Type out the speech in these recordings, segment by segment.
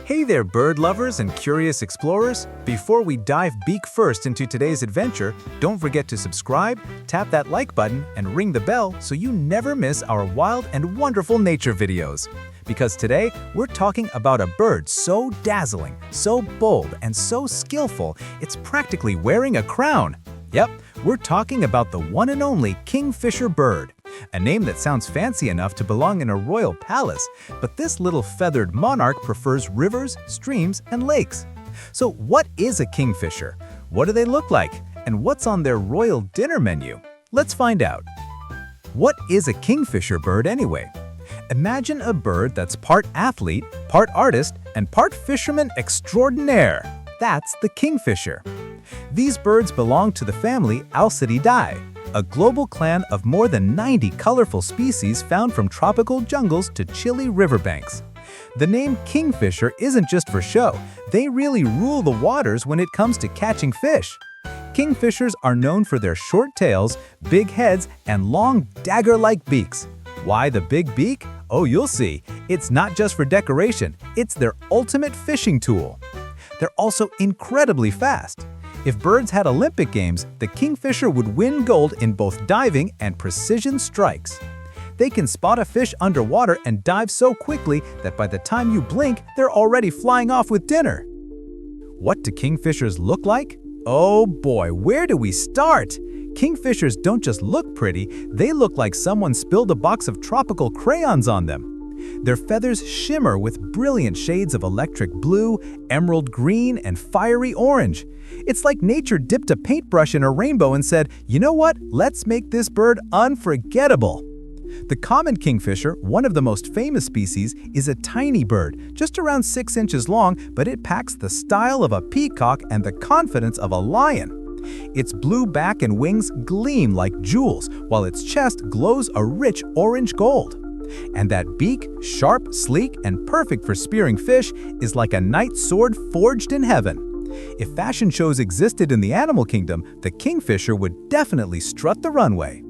Hey there, bird lovers and curious explorers! Before we dive beak first into today's adventure, don't forget to subscribe, tap that like button, and ring the bell so you never miss our wild and wonderful nature videos. Because today, we're talking about a bird so dazzling, so bold, and so skillful, it's practically wearing a crown. Yep, we're talking about the one and only Kingfisher bird. A name that sounds fancy enough to belong in a royal palace, but this little feathered monarch prefers rivers, streams, and lakes. So what is a kingfisher? What do they look like? And what's on their royal dinner menu? Let's find out. What is a kingfisher bird anyway? Imagine a bird that's part athlete, part artist, and part fisherman extraordinaire. That's the kingfisher. These birds belong to the family Alcididae, a global clan of more than 90 colorful species found from tropical jungles to chilly riverbanks. The name kingfisher isn't just for show, they really rule the waters when it comes to catching fish. Kingfishers are known for their short tails, big heads, and long dagger-like beaks. Why the big beak? Oh, you'll see. It's not just for decoration, it's their ultimate fishing tool. They're also incredibly fast. If birds had Olympic Games, the kingfisher would win gold in both diving and precision strikes. They can spot a fish underwater and dive so quickly that by the time you blink, they're already flying off with dinner. What do kingfishers look like? Oh boy, where do we start? Kingfishers don't just look pretty, they look like someone spilled a box of tropical crayons on them. Their feathers shimmer with brilliant shades of electric blue, emerald green, and fiery orange. It's like nature dipped a paintbrush in a rainbow and said, you know what, let's make this bird unforgettable. The common kingfisher, one of the most famous species, is a tiny bird, just around 6 inches long, but it packs the style of a peacock and the confidence of a lion. Its blue back and wings gleam like jewels, while its chest glows a rich orange gold. And that beak, sharp, sleek, and perfect for spearing fish, is like a knight's sword forged in heaven. If fashion shows existed in the animal kingdom, the kingfisher would definitely strut the runway.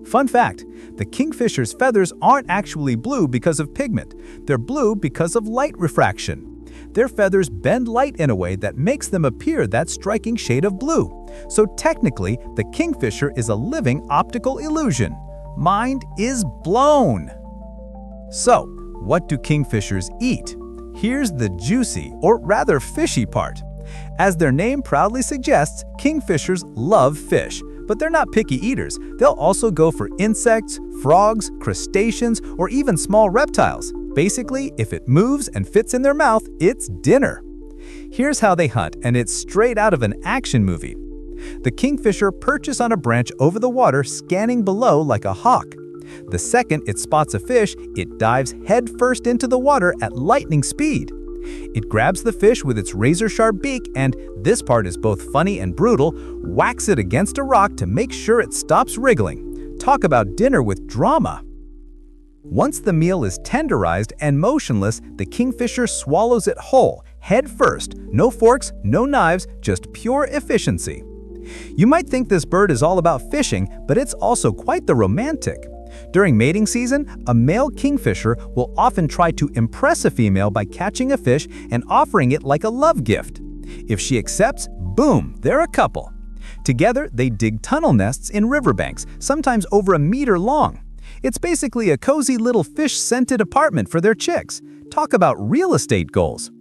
Fun fact, the kingfisher's feathers aren't actually blue because of pigment. They're blue because of light refraction. Their feathers bend light in a way that makes them appear that striking shade of blue. So technically, the kingfisher is a living optical illusion. Mind is blown! So, what do kingfishers eat? Here's the juicy, or rather fishy part. As their name proudly suggests, kingfishers love fish, but they're not picky eaters. They'll also go for insects, frogs, crustaceans, or even small reptiles. Basically, if it moves and fits in their mouth, it's dinner. Here's how they hunt, and it's straight out of an action movie. The kingfisher perches on a branch over the water, scanning below like a hawk. The second it spots a fish, it dives headfirst into the water at lightning speed. It grabs the fish with its razor-sharp beak and, this part is both funny and brutal, whacks it against a rock to make sure it stops wriggling. Talk about dinner with drama! Once the meal is tenderized and motionless, the kingfisher swallows it whole, head first. No forks, no knives, just pure efficiency. You might think this bird is all about fishing, but it's also quite the romantic. During mating season, a male kingfisher will often try to impress a female by catching a fish and offering it like a love gift. If she accepts, boom, they're a couple. Together, they dig tunnel nests in riverbanks, sometimes over a meter long. It's basically a cozy little fish-scented apartment for their chicks. Talk about real estate goals.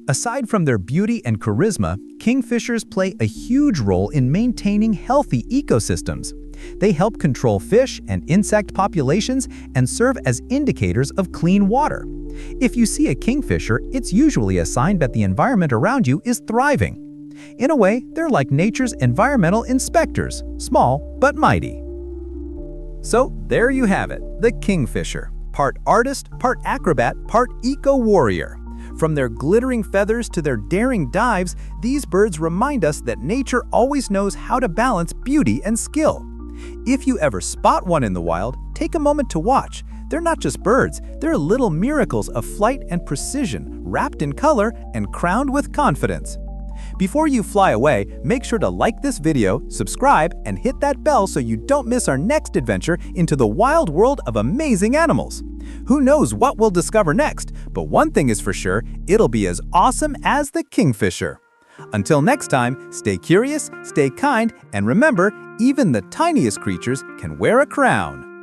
Aside from their beauty and charisma, kingfishers play a huge role in maintaining healthy ecosystems. They help control fish and insect populations and serve as indicators of clean water. If you see a kingfisher, it's usually a sign that the environment around you is thriving. In a way, they're like nature's environmental inspectors, small but mighty. So there you have it, the kingfisher. Part artist, part acrobat, part eco-warrior. From their glittering feathers to their daring dives, these birds remind us that nature always knows how to balance beauty and skill. If you ever spot one in the wild, take a moment to watch. They're not just birds, they're little miracles of flight and precision, wrapped in color and crowned with confidence. Before you fly away, make sure to like this video, subscribe, and hit that bell so you don't miss our next adventure into the wild world of amazing animals. Who knows what we'll discover next, but one thing is for sure, it'll be as awesome as the Kingfisher. Until next time, stay curious, stay kind, and remember, even the tiniest creatures can wear a crown.